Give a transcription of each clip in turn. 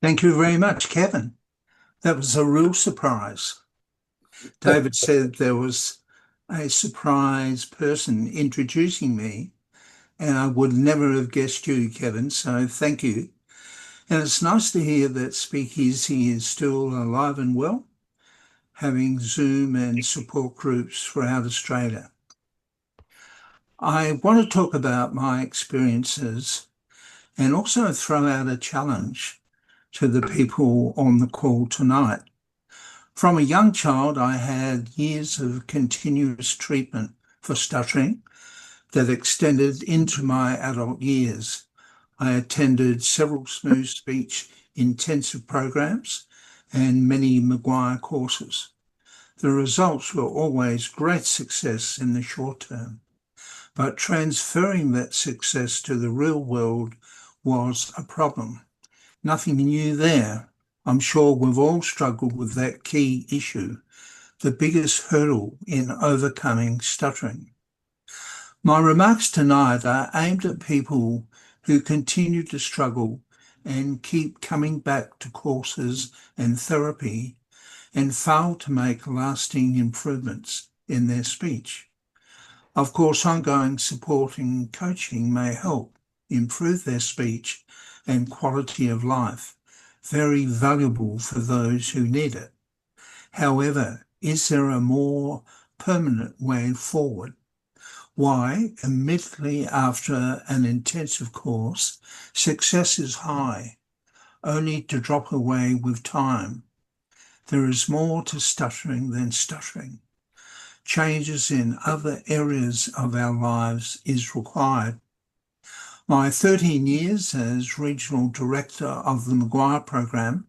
Thank you very much, Kevin. That was a real surprise. David said there was a surprise person introducing me, and I would never have guessed you, Kevin, so thank you. And it's nice to hear that Speakeasy is still alive and well, having Zoom and support groups throughout Australia. I want to talk about my experiences and also throw out a challenge to the people on the call tonight. From a young child, I had years of continuous treatment for stuttering that extended into my adult years. I attended several smooth speech intensive programs and many Maguire courses. The results were always great success in the short term, but transferring that success to the real world was a problem. Nothing new there. I'm sure we've all struggled with that key issue, the biggest hurdle in overcoming stuttering. My remarks tonight are aimed at people who continue to struggle and keep coming back to courses and therapy and fail to make lasting improvements in their speech. Of course, ongoing support and coaching may help improve their speech and quality of life, very valuable for those who need it. However, is there a more permanent way forward? Why, immediately after an intensive course, success is high, only to drop away with time? There is more to stuttering than stuttering. Changes in other areas of our lives is required. My 13 years as Regional Director of the Maguire program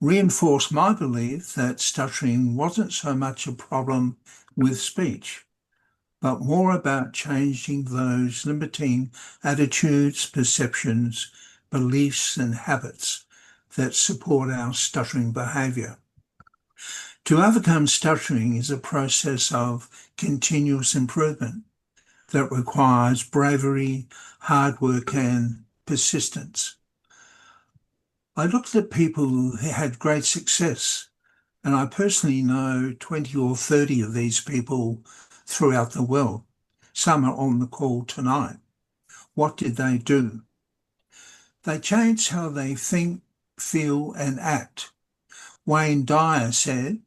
reinforced my belief that stuttering wasn't so much a problem with speech, but more about changing those limiting attitudes, perceptions, beliefs, and habits that support our stuttering behaviour. To overcome stuttering is a process of continuous improvement that requires bravery, hard work, and persistence. I looked at people who had great success, and I personally know 20 or 30 of these people throughout the world. Some are on the call tonight. What did they do? They changed how they think, feel, and act. Wayne Dyer said,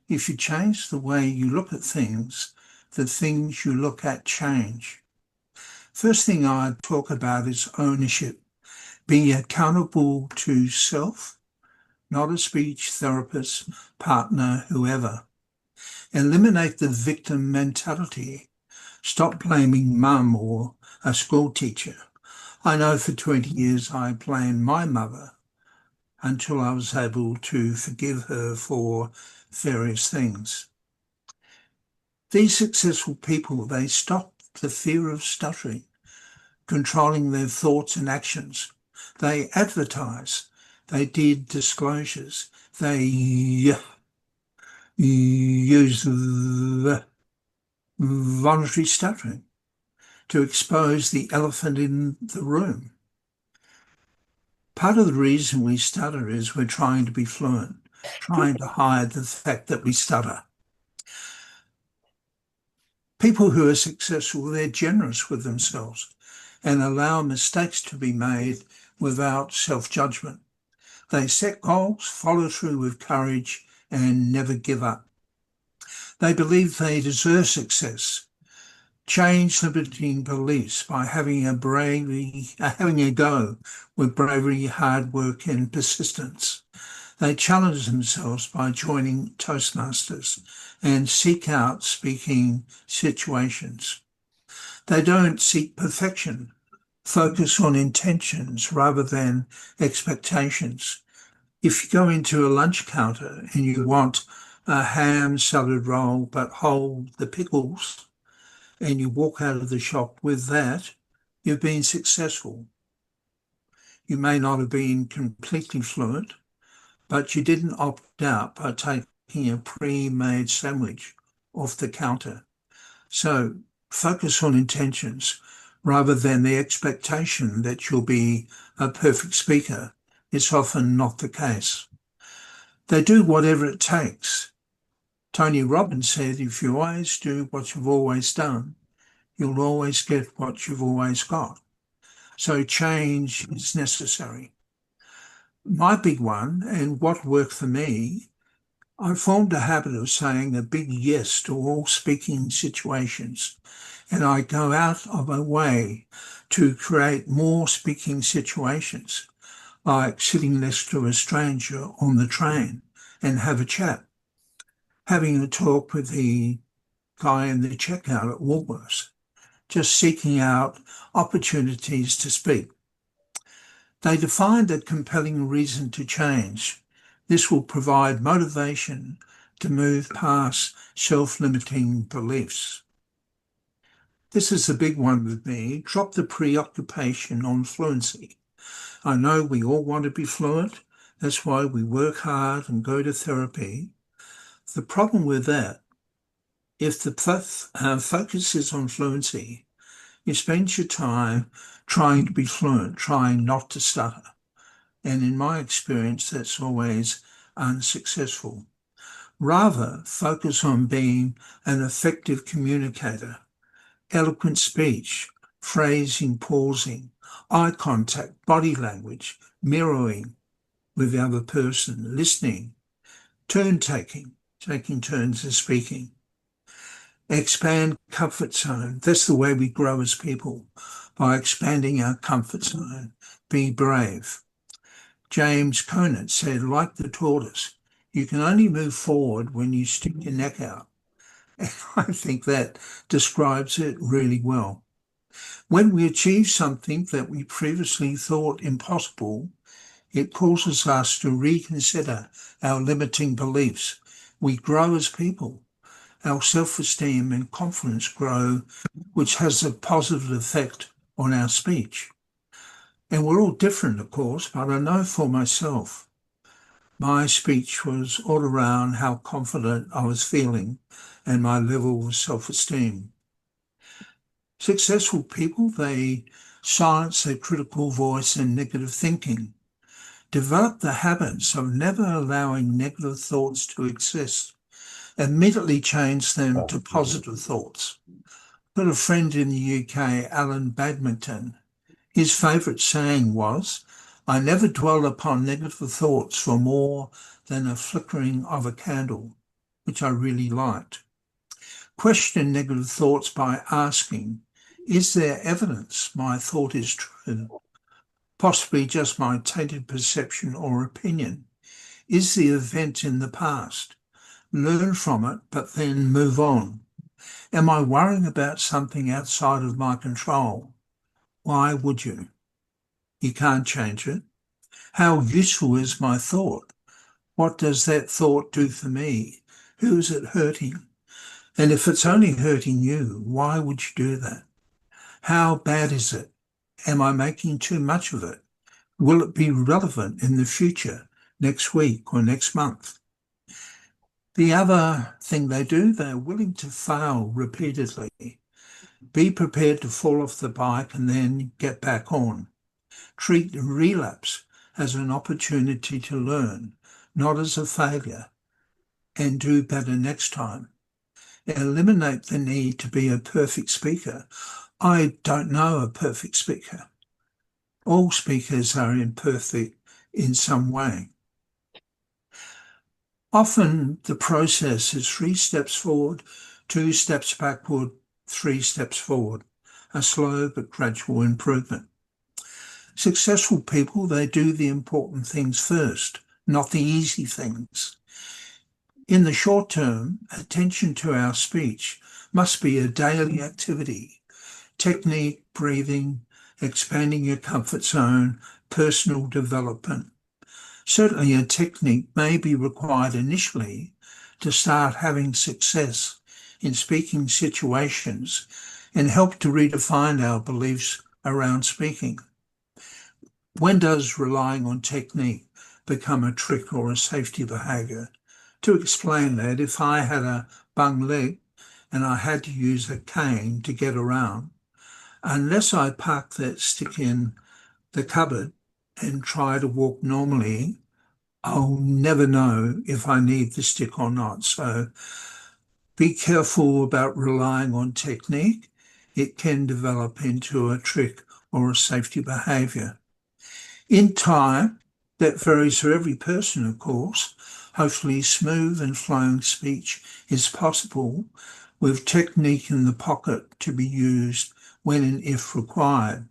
"If you change the way you look at things, the things you look at change." First thing I'd talk about is ownership. Be accountable to self, not a speech therapist, partner, whoever. Eliminate the victim mentality. Stop blaming mum or a school teacher. I know for 20 years I blamed my mother until I was able to forgive her for various things. These successful people, they stopped the fear of stuttering, controlling their thoughts and actions. They advertise, they did disclosures, they use the voluntary stuttering to expose the elephant in the room. Part of the reason we stutter is we're trying to be fluent, trying to hide the fact that we stutter. People who are successful, they're generous with themselves and allow mistakes to be made without self-judgment. They set goals, follow through with courage, and never give up. They believe they deserve success. Change limiting beliefs by having a go with bravery, hard work, and persistence. They challenge themselves by joining Toastmasters and seek out speaking situations. They don't seek perfection, focus on intentions rather than expectations. If you go into a lunch counter and you want a ham salad roll but hold the pickles and you walk out of the shop with that, you've been successful. You may not have been completely fluent, but you didn't opt out by taking a pre-made sandwich off the counter. So focus on intentions rather than the expectation that you'll be a perfect speaker It's often not the case. They do whatever it takes. Tony Robbins said, if you always do what you've always done, you'll always get what you've always got. So change is necessary. My big one, and what worked for me, I formed a habit of saying a big yes to all speaking situations, and I go out of my way to create more speaking situations, like sitting next to a stranger on the train and have a chat, having a talk with the guy in the checkout at Woolworths, just seeking out opportunities to speak. They defined a compelling reason to change. This will provide motivation to move past self-limiting beliefs. This is a big one with me. Drop the preoccupation on fluency. I know we all want to be fluent. That's why we work hard and go to therapy. The problem with that, if the focus is on fluency, you spend your time trying to be fluent, trying not to stutter. And in my experience, that's always unsuccessful. Rather, focus on being an effective communicator, eloquent speech, phrasing, pausing, eye contact, body language, mirroring with the other person, listening, turn taking, taking turns of speaking. Expand comfort zone. That's the way we grow as people, by expanding our comfort zone. Be brave. James Conant said, like the tortoise, you can only move forward when you stick your neck out. And I think that describes it really well. When we achieve something that we previously thought impossible, it causes us to reconsider our limiting beliefs. We grow as people. Our self-esteem and confidence grow, which has a positive effect on our speech. And we're all different, of course, but I know for myself, my speech was all around how confident I was feeling and my level of self-esteem. Successful people, they silence their critical voice and negative thinking, develop the habits of never allowing negative thoughts to exist, immediately change them to positive thoughts. Got a friend in the UK, Alan Badminton. His favourite saying was, I never dwell upon negative thoughts for more than a flickering of a candle, which I really liked. Question negative thoughts by asking, is there evidence my thought is true? Possibly just my tainted perception or opinion. Is the event in the past? Learn from it, but then move on. Am I worrying about something outside of my control? Why would you? You can't change it. How useful is my thought? What does that thought do for me? Who is it hurting? And if it's only hurting you, why would you do that? How bad is it? Am I making too much of it? Will it be relevant in the future, next week or next month? The other thing they do, they're willing to fail repeatedly. Be prepared to fall off the bike and then get back on. Treat the relapse as an opportunity to learn, not as a failure, and do better next time. Eliminate the need to be a perfect speaker. I don't know a perfect speaker. All speakers are imperfect in some way. Often the process is 3 steps forward, 2 steps backward, 3 steps forward, a slow but gradual improvement. Successful people, they do the important things first, not the easy things. In the short term, attention to our speech must be a daily activity. Technique, breathing, expanding your comfort zone, personal development. Certainly a technique may be required initially to start having success in speaking situations and help to redefine our beliefs around speaking. When does relying on technique become a trick or a safety behaviour? To explain that, if I had a bung leg and I had to use a cane to get around, unless I park that stick in the cupboard, and try to walk normally, I'll never know if I need the stick or not. So be careful about relying on technique. It can develop into a trick or a safety behavior. In time, that varies for every person, of course. Hopefully, smooth and flowing speech is possible with technique in the pocket to be used when and if required.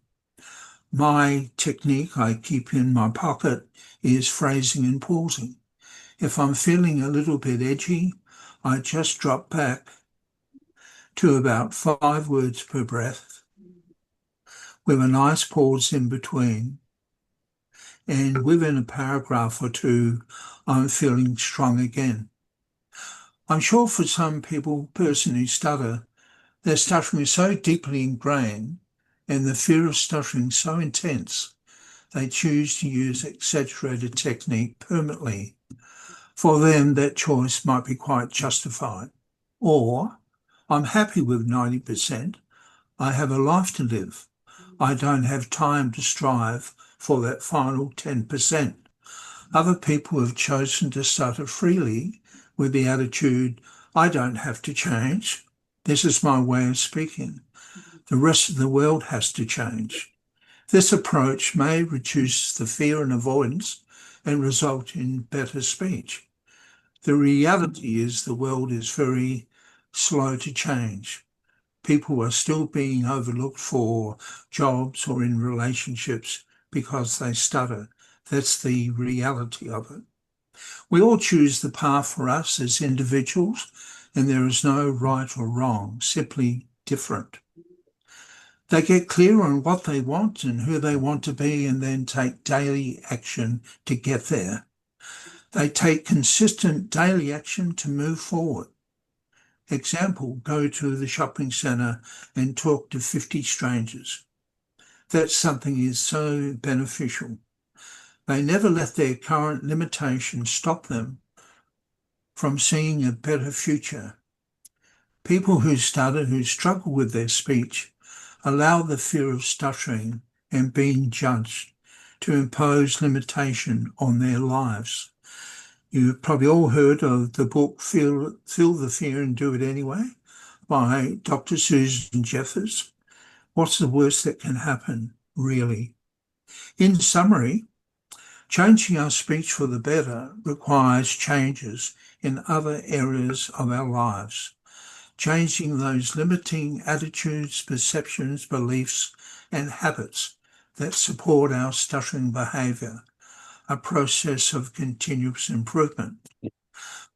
My technique I keep in my pocket is phrasing and pausing. If I'm feeling a little bit edgy, I just drop back to about 5 words per breath with a nice pause in between. And within a paragraph or two, I'm feeling strong again. I'm sure for some people, person who stutter, their stuttering is so deeply ingrained and the fear of stuttering so intense, they choose to use exaggerated technique permanently. For them, that choice might be quite justified. Or, I'm happy with 90%. I have a life to live. I don't have time to strive for that final 10%. Other people have chosen to stutter freely with the attitude, I don't have to change. This is my way of speaking. The rest of the world has to change. This approach may reduce the fear and avoidance and result in better speech. The reality is the world is very slow to change. People are still being overlooked for jobs or in relationships because they stutter. That's the reality of it. We all choose the path for us as individuals, and there is no right or wrong, simply different. They get clear on what they want and who they want to be, and then take daily action to get there. They take consistent daily action to move forward. Example, go to the shopping centre and talk to 50 strangers. That something is so beneficial. They never let their current limitations stop them from seeing a better future. People who stutter, who struggle with their speech, allow the fear of stuttering and being judged to impose limitation on their lives. You've probably all heard of the book Feel the Fear and Do It Anyway by Dr. Susan Jeffers. What's the worst that can happen, really? In summary, changing our speech for the better requires changes in other areas of our lives. Changing those limiting attitudes, perceptions, beliefs, and habits that support our stuttering behaviour, a process of continuous improvement.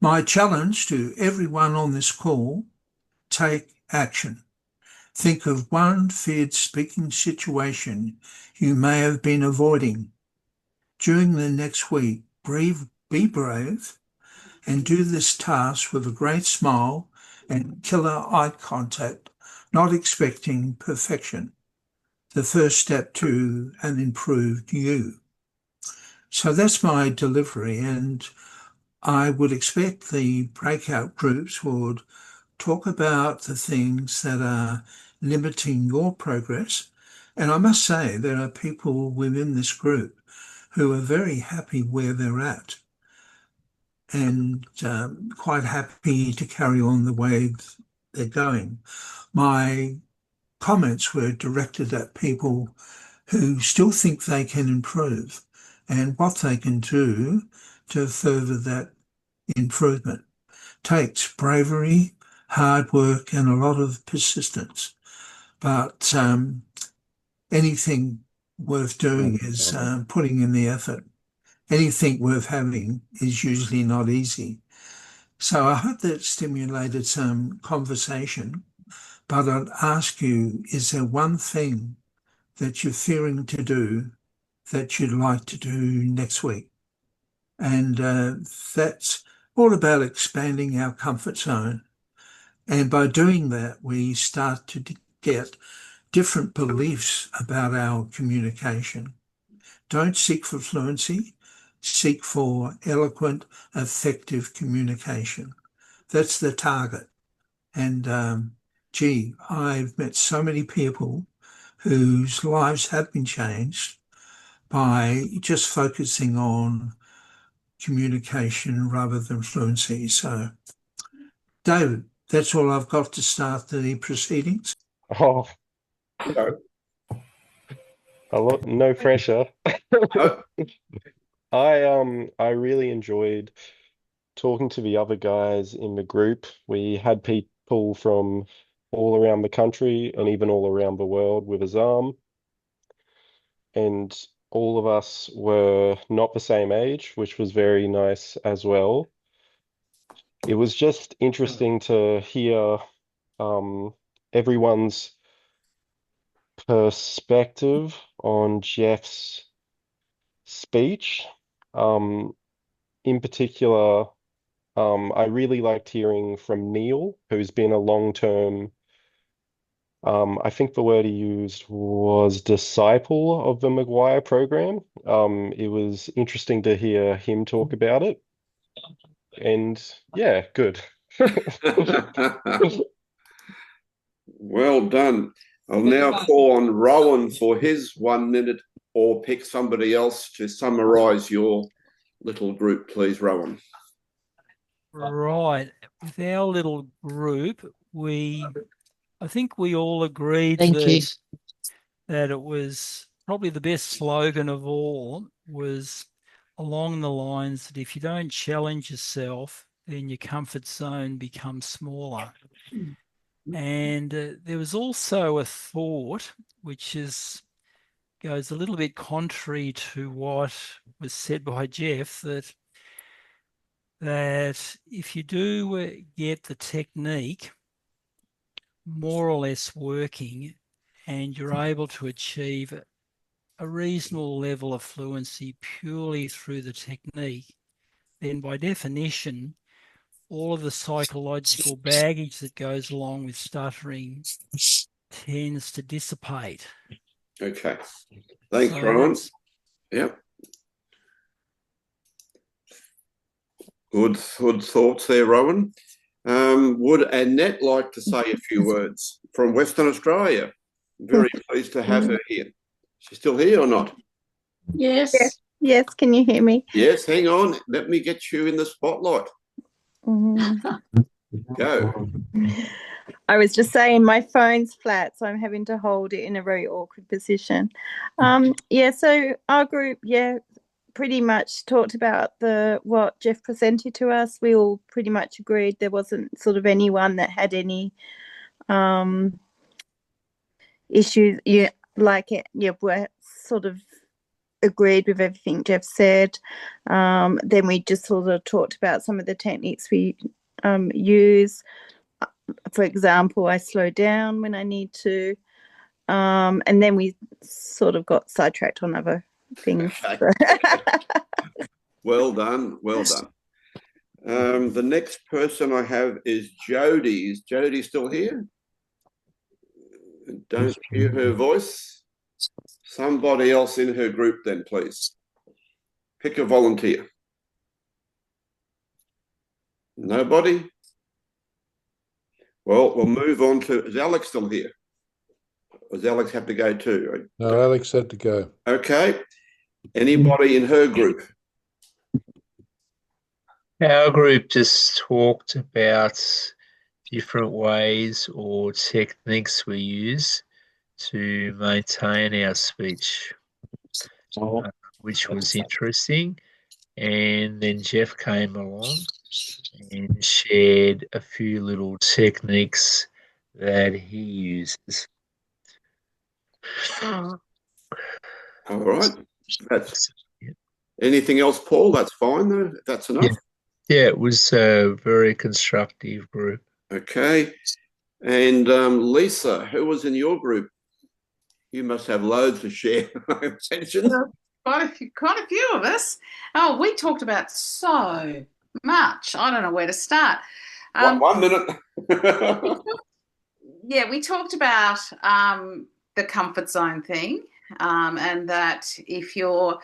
My challenge to everyone on this call, take action. Think of one feared speaking situation you may have been avoiding. During the next week, be brave and do this task with a great smile and killer eye contact, not expecting perfection. The first step to an improved you. So that's my delivery, and I would expect the breakout groups would talk about the things that are limiting your progress. And I must say, there are people within this group who are very happy where they're at and quite happy to carry on the way they're going. My comments were directed at people who still think they can improve and what they can do to further that improvement. Takes bravery, hard work, and a lot of persistence. But anything worth doing is putting in the effort. Anything worth having is usually not easy. So I hope that stimulated some conversation, but I'd ask you, is there one thing that you're fearing to do that you'd like to do next week? And that's all about expanding our comfort zone. And by doing that, we start to get different beliefs about our communication. Don't seek for fluency, seek for eloquent, effective communication. That's the target. And I've met so many people whose lives have been changed by just focusing on communication rather than fluency. So, David, that's all I've got to start the proceedings. Oh, No. no pressure. No. I really enjoyed talking to the other guys in the group. We had people from all around the country and even all around the world with us and all of us were not the same age, which was very nice as well. It was just interesting to hear everyone's perspective on Jeff's speech. Um, in particular, I really liked hearing from Neil, who's been a long-term, I think the word he used was disciple of the Maguire program. It was interesting to hear him talk about it. And yeah, good. Well done. I'll now call on Rowan for his 1 minute, or pick somebody else to summarise your little group, please, Rowan. Right. With our little group, I think we all agreed that it was probably the best slogan of all was along the lines that if you don't challenge yourself, then your comfort zone becomes smaller. And there was also a thought, which goes a little bit contrary to what was said by Jeff, that if you do get the technique more or less working and you're able to achieve a reasonable level of fluency purely through the technique, then by definition, all of the psychological baggage that goes along with stuttering tends to dissipate. Okay. Thanks, Rowan. Yep. Good thoughts there, Rowan. Would Annette like to say a few words from Western Australia? I'm very pleased to have her here. She's still here or not? Yes. Yes, can you hear me? Yes, hang on. Let me get you in the spotlight. Go. I was just saying my phone's flat, so I'm having to hold it in a very awkward position. So our group, pretty much talked about what Jeff presented to us. We all pretty much agreed. There wasn't sort of anyone that had any issues. We're sort of agreed with everything Jeff said. Then we just sort of talked about some of the techniques we use. For example, I slow down when I need to. And then we sort of got sidetracked on other things. Well done. Well done. The next person I have is Jodie. Is Jodie still here? Don't hear her voice. Somebody else in her group then, please. Pick a volunteer. Nobody? Well, we'll move on to, is Alex still here? Or does Alex have to go too? No, Alex had to go. Okay. Anybody in her group? Our group just talked about different ways or techniques we use to maintain our speech, which was interesting. And then Jeff came along and shared a few little techniques that he uses. All right. Anything else, Paul? That's fine, though. That's enough. Yeah, it was a very constructive group. Okay. And Lisa, who was in your group? You must have loads to share. Quite a few of us. Oh, we talked about so much. I don't know where to start. 1 minute. Yeah, we talked about the comfort zone thing, and that if you're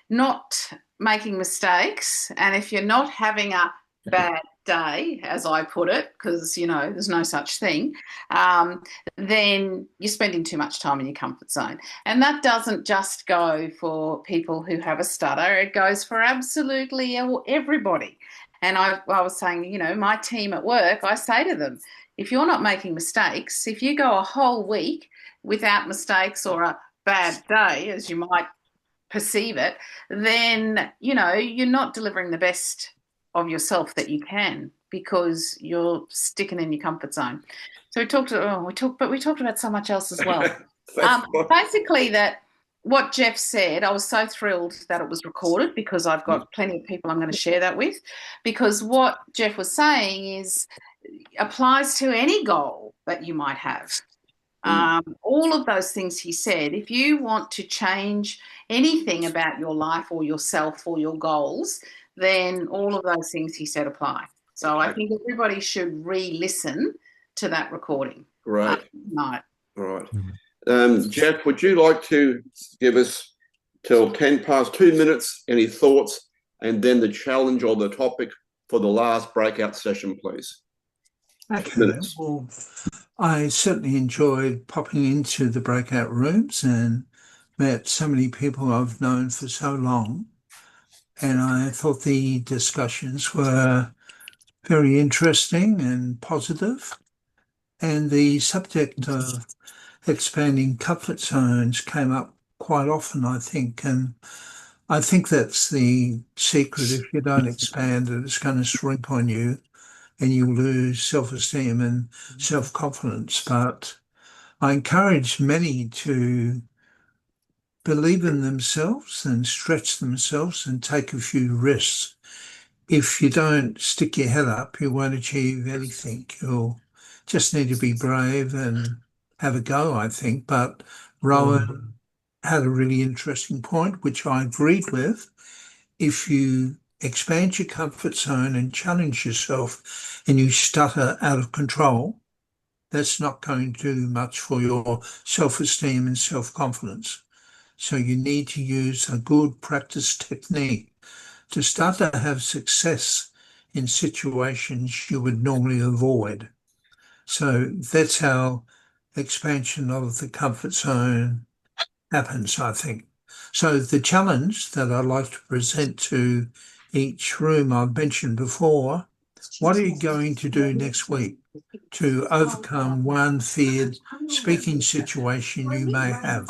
not making mistakes and if you're not having a bad day, as I put it, because, you know, there's no such thing, then you're spending too much time in your comfort zone. And that doesn't just go for people who have a stutter, it goes for absolutely everybody. And I was saying, you know, my team at work, I say to them, if you're not making mistakes, if you go a whole week without mistakes or a bad day, as you might perceive it, then, you know, you're not delivering the best of yourself that you can because you're sticking in your comfort zone. So we talked about so much else as well. Basically, that what Jeff said, I was so thrilled that it was recorded because I've got plenty of people I'm going to share that with, because what Jeff was saying is applies to any goal that you might have. All of those things he said, if you want to change anything about your life or yourself or your goals, then all of those things he said apply. So I think everybody should re-listen to that recording. Great. Right. All right. Jeff, would you like to give us till 10 past 2 minutes any thoughts and then the challenge or the topic for the last breakout session, please? Okay, well, I certainly enjoyed popping into the breakout rooms and met so many people I've known for so long. And I thought the discussions were very interesting and positive. And the subject of expanding comfort zones came up quite often, I think. And I think that's the secret. If you don't expand it, it's going to shrink on you and you lose self-esteem and self-confidence. But I encourage many to believe in themselves and stretch themselves and take a few risks. If you don't stick your head up, you won't achieve anything. You'll just need to be brave and have a go, I think. But Rowan had a really interesting point, which I agreed with. If you expand your comfort zone and challenge yourself and you stutter out of control, that's not going to do much for your self-esteem and self-confidence. So you need to use a good practice technique to start to have success in situations you would normally avoid. So that's how expansion of the comfort zone happens, I think. So the challenge that I'd like to present to each room I've mentioned before, what are you going to do next week to overcome one feared speaking situation you may have?